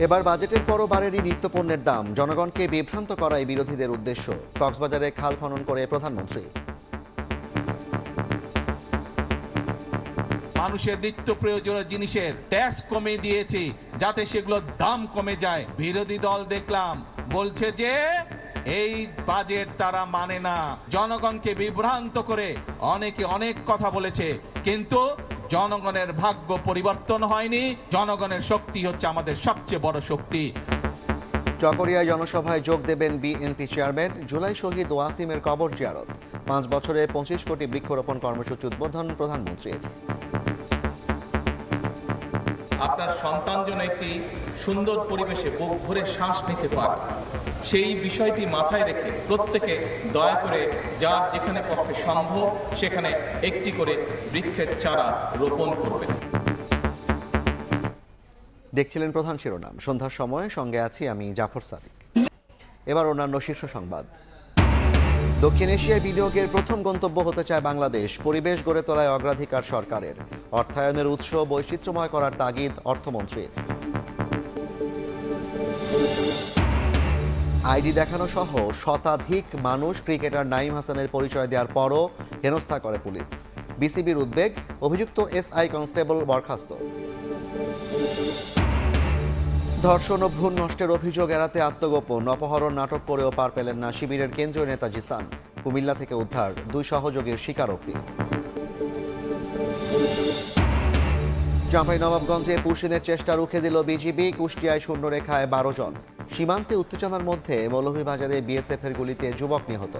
এবার বাজেটের পরও বাড়েনি নিত্যপণ্যের দাম, জনগণকে বিভ্রান্ত করাই বিরোধীদের উদ্দেশ্য। কক্সবাজারে খাল খনন করে প্রধানমন্ত্রী। মানুষের নিত্য প্রয়োজনীয় জিনিসের ট্যাক্স কমে দিয়েছি যাতে সেগুলোর দাম কমে যায়। বিরোধী দল দেখলাম বলছে যে এই বাজেট তারা মানে না, জনগণকে বিভ্রান্ত করে অনেকে অনেক কথা বলেছে, কিন্তু জনগণের ভাগ্য পরিবর্তন হয়নি। জনগণের শক্তি হচ্ছে আমাদের সবচেয়ে বড় শক্তি। চকরিয়ায় জনসভায় যোগ দেবেন বিএনপি চেয়ারম্যান। জুলাই শহীদ ওয়াসিমের কবর জিয়ারত। 5 বছরে 25 কোটি বৃক্ষরোপণ কর্মসূচি উদ্বোধন প্রধানমন্ত্রীর। আপনার সন্তান যেন একটি সুন্দর পরিবেশে বুক ভরে শ্বাস নিতে পারে, সেই বিষয়টি মাথায় রেখে প্রত্যেকে দয়া করে যার যেখানে পক্ষে সম্ভব সেখানে একটি করে বৃক্ষের চারা রোপণ করবেন। দেখছিলেন প্রধান শিরোনাম। সন্ধ্যার সময় সঙ্গে আছি আমি জাফর সাদিক। এবার অন্যান্য শীর্ষ সংবাদ। দক্ষিণ এশিয়ায় বিনিয়োগের প্রথম গন্তব্য হতে চায় বাংলাদেশ। পরিবেশ গড়ে তোলায় অগ্রাধিকার সরকারের। অর্থায়নের উৎস বৈচিত্র্যময় করার তাগিদ অর্থমন্ত্রীর। আইডি দেখানো সহ শতাধিক মানুষ ক্রিকেটার নাইম হাসানের পরিচয় দেওয়ার পরও হেনস্থা করে পুলিশ। বিসিবির উদ্বেগ, অভিযুক্ত এসআই কনস্টেবল বরখাস্ত। ধর্ষণ ও ভ্রূণ নষ্টের অভিযোগ এড়াতে আত্মগোপন। অপহরণ নাটক করেও পার পেলেন না শিবিরের কেন্দ্রীয় নেতা জিসান। কুমিল্লা থেকে উদ্ধার 2 সহযোগীর স্বীকারোক্তি। চাঁপাইনবাবগঞ্জে পুশিনের চেষ্টা রুখে দিল বিজিবি। কুষ্টিয়ায় শূন্যরেখায় 12 জন। সীমান্তে উত্তেজনার মধ্যে মৌলভীবাজারে বিএসএফ এর গুলিতে যুবক নিহত।